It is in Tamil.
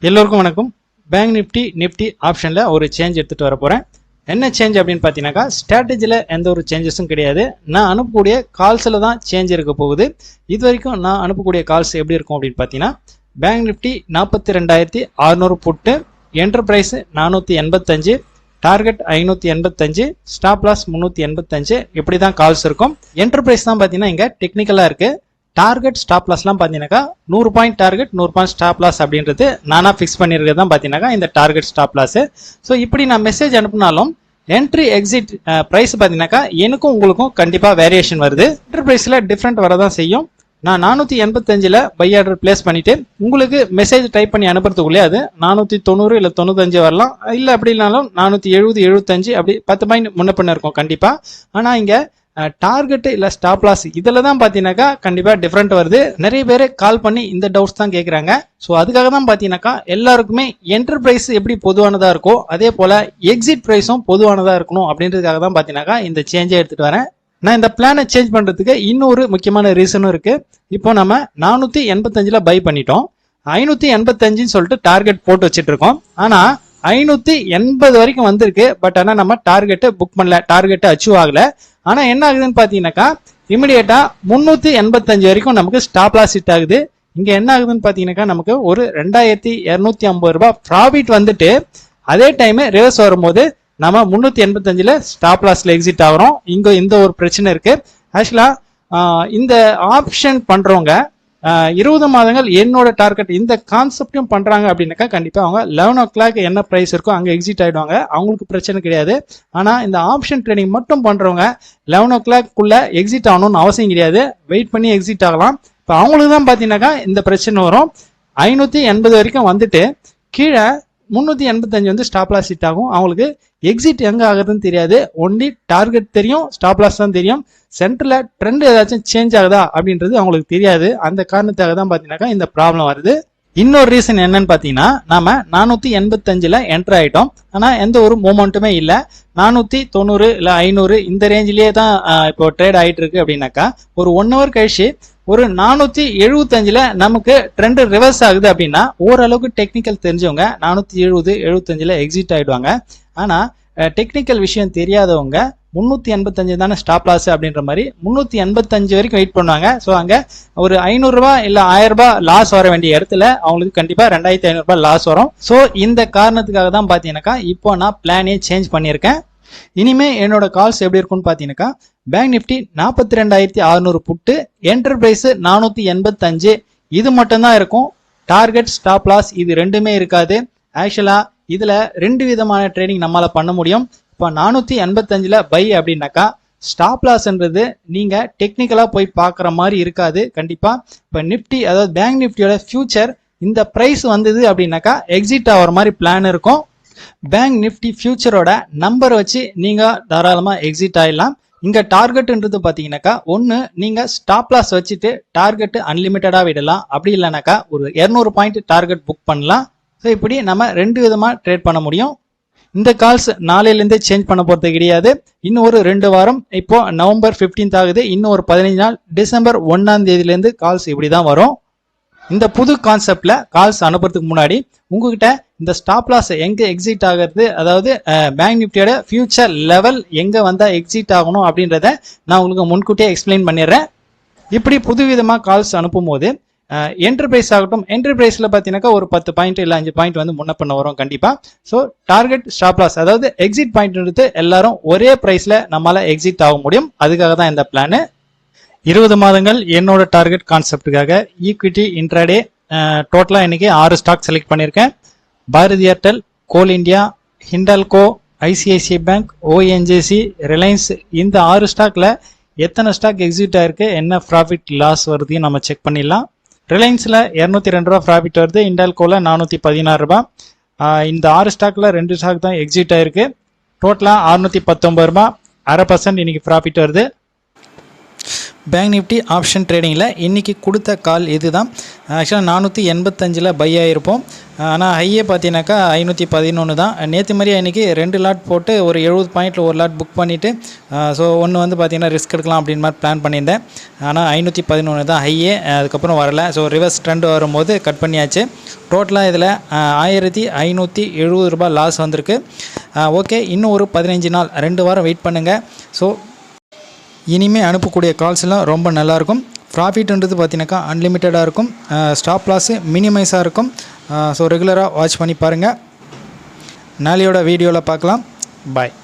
எல்லோருக்கும் வணக்கம். பேங்க் நிஃப்டி நிஃப்டி ஆப்ஷன்ல ஒரு சேஞ்ச் எடுத்துட்டு வர போறேன். என்ன சேஞ்ச் அப்படின்னு பார்த்தீங்கன்னாக்கா, ஸ்ட்ராட்டஜியில் எந்த ஒரு சேஞ்சஸும் கிடையாது. நான் அனுப்பக்கூடிய கால்ஸில் தான் சேஞ்ச் இருக்க போகுது. இது வரைக்கும் நான் அனுப்பக்கூடிய கால்ஸ் எப்படி இருக்கும் அப்படின்னு பார்த்தீங்கன்னா, பேங்க் நிஃப்டி 42,600 புட்டு, என்டர்பிரைஸ் 485, டார்கெட் 585, ஸ்டாப் லாஸ் 385, இப்படி தான் கால்ஸ் இருக்கும். என்டர்பிரைஸ் தான் பார்த்தீங்கன்னா இங்கே டெக்னிக்கலாக இருக்கு. டார்கெட் ஸ்டாப் லாஸ்லாம் பார்த்தீங்கன்னாக்கா 100 point target 100 point stop loss அப்படின்றது நானா ஃபிக்ஸ் பண்ணியிருக்கிறது தான் பார்த்தீங்கன்னாக்கா இந்த டார்கெட் ஸ்டாப் லாஸ். ஸோ இப்படி நான் மெசேஜ் அனுப்பினாலும் என்ட்ரி எக்ஸிட் ப்ரைஸ் பார்த்தீங்கன்னாக்கா எனக்கும் உங்களுக்கும் கண்டிப்பாக வேரியேஷன் வருது. என்டர்பிரைஸில் டிஃப்ரெண்ட் வரதான் செய்யும். நான் 485 பை ஆர்டர் பிளேஸ் பண்ணிட்டு உங்களுக்கு மெசேஜ் டைப் பண்ணி அனுப்புறதுக்குள்ளே அது 490 இல்லை 95 வரலாம். இல்லை அப்படின்னாலும் 470 75 அப்படி 10 பாயிண்ட் முன்ன பண்ண இருக்கும் கண்டிப்பாக. ஆனால் இங்கே டார்கெட் இல்லை ஸ்டாப் லாஸ் இதில் தான் பார்த்தீங்கன்னாக்கா கண்டிப்பாக டிஃப்ரெண்ட் வருது. நிறைய பேர் கால் பண்ணி இந்த டவுட்ஸ் தான் கேட்குறாங்க. ஸோ அதுக்காக தான் பார்த்தீங்கன்னாக்கா எல்லாருக்குமே என்டர்பிரைஸ் எப்படி பொதுவானதாக இருக்கோ அதே போல் எக்ஸிட் ப்ரைஸும் பொதுவானதாக இருக்கணும் அப்படின்றதுக்காக தான் பார்த்தீங்கன்னாக்கா இந்த சேஞ்சை எடுத்துகிட்டு வரேன். நான் இந்த பிளானை சேஞ்ச் பண்ணுறதுக்கு இன்னொரு முக்கியமான ரீசனும் இருக்குது. இப்போ நம்ம 485 பை பண்ணிட்டோம். 585 சொல்லிட்டு டார்கெட் போட்டு வச்சுட்டு இருக்கோம். ஆனால் 580 வரைக்கும் வந்திருக்கு. பட் ஆனால் நம்ம டார்கெட்டை புக் பண்ணல, டார்கெட்டை அச்சீவ் ஆகலை. ஆனால் என்ன ஆகுதுன்னு பார்த்தீங்கன்னாக்கா இமிடியேட்டா 385 வரைக்கும் நமக்கு ஸ்டாப் லாஸ் ஹிட் ஆகுது. இங்கே என்ன ஆகுதுன்னு பார்த்தீங்கன்னாக்கா நமக்கு ஒரு 2250 ரூபாய் ப்ராஃபிட் வந்துட்டு அதே டைம் ரிவர்ஸ் வரும்போது நம்ம 385 ஸ்டாப் லாஸ்ல எக்ஸிட் ஆகிறோம். இங்கே இந்த ஒரு பிரச்சனை இருக்கு. ஆக்சுவலாக இந்த ஆப்ஷன் பண்றவங்க 20 மாதங்கள் என்னோட டார்கெட் இந்த கான்செப்டும் பண்றாங்க அப்படின்னாக்கா கண்டிப்பா அவங்க 11 o'clock என்ன பிரைஸ் இருக்கோ அங்க எக்ஸிட் ஆயிடுவாங்க. அவங்களுக்கு பிரச்சனை கிடையாது. ஆனா இந்த ஆப்ஷன் ட்ரேடிங் மட்டும் பண்றவங்க 11 o'clock எக்ஸிட் ஆகணும்னு அவசியம் கிடையாது. வெயிட் பண்ணி எக்ஸிட் ஆகலாம். இப்போ அவங்களுக்கு தான் பாத்தீங்கன்னாக்கா இந்த பிரச்சனை வரும். 580 வரைக்கும் வந்துட்டு கீழே 385 வந்து ஸ்டாப் லாஸ் ஹிட் ஆகும். அவங்களுக்கு எக்ஸிட் எங்க ஆகுதுன்னு தெரியாது. ஒன்லி டார்கெட் தெரியும், ஸ்டாப் லாஸ் தான் தெரியும். சென்டர்ல ட்ரெண்ட் ஏதாச்சும் சேஞ்ச் ஆகுதா அப்படின்றது அவங்களுக்கு தெரியாது. அந்த காரணத்துக்காக தான் பாத்தீங்கன்னாக்கா இந்த ப்ராப்ளம் வருது. இன்னொரு ரீசன் என்னன்னு பாத்தீங்கன்னா, நாம 485 என்டர் ஆயிட்டோம். ஆனா எந்த ஒரு மூமெண்ட்டுமே இல்லை. 490 இல்ல 500 இந்த ரேஞ்சிலேயே தான் இப்போ ட்ரேட் ஆயிட்டு இருக்கு. அப்படின்னாக்கா ஒரு 1 hour கழிச்சு ஒரு 475 நமக்கு ட்ரெண்ட் ரிவர்ஸ் ஆகுது அப்படின்னா ஓரளவுக்கு டெக்னிக்கல் தெரிஞ்சவங்க 470 75 எக்ஸிட் ஆயிடுவாங்க. ஆனா டெக்னிக்கல் விஷயம் தெரியாதவங்க 385 தானே ஸ்டாப் லாஸ் அப்படின்ற மாதிரி 385 வரைக்கும் வெயிட் பண்ணுவாங்க. ஸோ அங்க ஒரு 500 ரூபாய் இல்ல 1000 ரூபாய் லாஸ் வர வேண்டிய இடத்துல அவங்களுக்கு கண்டிப்பா 2500 ரூபாய் லாஸ் வரும். ஸோ இந்த காரணத்துக்காக தான் பாத்தீங்கன்னாக்கா இப்போ நான் பிளானே சேஞ்ச் பண்ணியிருக்கேன். இனிமே என்னோட கால்ஸ் எப்படி இருக்கும்னு பாத்தீங்கன்னாக்கா, பேங்க் நிஃப்டி 42,600 புட்டு, என்டர்பிரைஸ் 485 இது மட்டும் தான் இருக்கும். டார்கெட் ஸ்டாப் லாஸ் இது ரெண்டுமே இருக்காது. ஆக்சுவலா இதுல 2 விதமான ட்ரேடிங் நம்மளால பண்ண முடியும். இப்போ 485 பை அப்படின்னாக்கா ஸ்டாப் லாஸ்ன்றது நீங்க டெக்னிக்கலா போய் பார்க்குற மாதிரி இருக்காது கண்டிப்பா. இப்போ நிஃப்டி அதாவது பேங்க் நிஃப்டியோட ஃபியூச்சர் இந்த பிரைஸ் வந்தது அப்படின்னாக்கா எக்ஸிட் ஆகிற மாதிரி பிளான் இருக்கும். பேங்க் நிஃப்டி ஃபியூச்சரோட நம்பர் வச்சு நீங்க தாராளமா எக்ஸிட் ஆயிடலாம். இங்க டார்கெட்ன்றது பாத்தீங்கன்னாக்கா ஒன்னு நீங்க ஸ்டாப் லாஸ் வச்சுட்டு டார்கெட் அன்லிமிட்டடா விடலாம். அப்படி இல்லைனாக்கா ஒரு 200 பாயிண்ட் டார்கெட் புக் பண்ணலாம். ஸோ இப்படி நம்ம 2 விதமா ட்ரேட் பண்ண முடியும். இந்த கால்ஸ் நாளையிலேருந்தே சேஞ்ச் பண்ண போறது கிடையாது. இன்னும் ஒரு 2 வாரம். இப்போ நவம்பர் 15 ஆகுது. இன்னும் ஒரு 15 நாள் டிசம்பர் 1ஆம் தேதியிலேருந்து கால்ஸ் இப்படி தான் வரும். இந்த புது கான்செப்ட்ல கால்ஸ் அனுப்புறதுக்கு முன்னாடி உங்ககிட்ட இந்த ஸ்டாப் லாஸ் எங்க எக்ஸிட் ஆகிறது, அதாவது பேங்க் நிஃப்டியோட ஃபியூச்சர் லெவல் எங்க வந்தா எக்ஸிட் ஆகணும் அப்படின்றத நான் உங்களுக்கு முன்கூட்டியே எக்ஸ்பிளைன் பண்ணிடுறேன். இப்படி புதுவிதமா கால்ஸ் அனுப்பும் போது என்டர்பிரைஸ் ஆகட்டும், என்டர்பிரைஸ்ல பாத்தீங்கன்னாக்கா ஒரு 10 பாயிண்ட் இல்ல 5 பாயிண்ட் வந்து முன்ன பண்ண வரும் கண்டிப்பா. ஸோ டார்கெட் ஸ்டாப் லாஸ் அதாவது எக்ஸிட் பாயிண்ட் எல்லாரும் ஒரே பிரைஸ்ல நம்மளால எக்ஸிட் ஆக முடியும். அதுக்காக தான் இந்த பிளான். 20 மாதங்கள் என்னோட டார்கெட் கான்செப்டுக்காக ஈக்விட்டி இன்ட்ராடே டோட்டலா இன்னைக்கு 6 ஸ்டாக் செலக்ட் பண்ணியிருக்கேன். Bharti Airtel, Coal India, Hindalco, ICICI bank, ONGC, Reliance இந்த 6 ஸ்டாக்ல எத்தனை ஸ்டாக் எக்ஸிட் ஆயிருக்கு, என்ன ப்ராஃபிட் லாஸ் வருதையும் நம்ம செக் பண்ணிடலாம். ரிலையன்ஸ்ல 202 ரூபா ப்ராஃபிட் வருது. ஹிண்டால்கோல 416 ரூபாய். இந்த 6 ஸ்டாக்ல 2 ஸ்டாக் தான் எக்ஸிட் ஆயிருக்கு. டோட்டலா 619 ரூபாய், 0.5% இன்னைக்கு ப்ராஃபிட் வருது. பேங்க் நிஃப்டி ஆப்ஷன் ட்ரேடிங்கில் இன்றைக்கி கொடுத்த கால் இது தான். ஆக்சுவலாக 485 பை ஆகிருப்போம். ஆனால் ஹையே பார்த்தீங்கன்னாக்கா 511 தான். நேற்று மாதிரியே இன்றைக்கி 2 லாட் போட்டு ஒரு 70 பாயிண்டில் ஒரு லாட் புக் பண்ணிவிட்டு ஸோ ஒன்று வந்து பார்த்திங்கன்னா ரிஸ்க் எடுக்கலாம் அப்படின்னு மாதிரி பிளான் பண்ணியிருந்தேன். ஆனால் 511 தான் ஹையே, அதுக்கப்புறம் வரல. ஸோ ரிவர்ஸ் ட்ரெண்ட் வரும்போது கட் பண்ணியாச்சு. டோட்டலாக இதில் 1570 ரூபாய் லாஸ் வந்திருக்கு. ஓகே, இன்னும் ஒரு 15 நாள் 2 வாரம் வெயிட் பண்ணுங்கள். ஸோ இனிமேல் அனுப்பக்கூடிய கால்ஸ் எல்லாம் ரொம்ப நல்லாயிருக்கும். ப்ராஃபிட்ன்றது பார்த்தீங்கன்னாக்கா அன்லிமிட்டடாக இருக்கும். ஸ்டாப் லாஸு மினிமைஸாக இருக்கும். ஸோ ரெகுலராக வாட்ச் பண்ணி பாருங்கள். நாளையோட வீடியோவில் பார்க்கலாம். பாய்.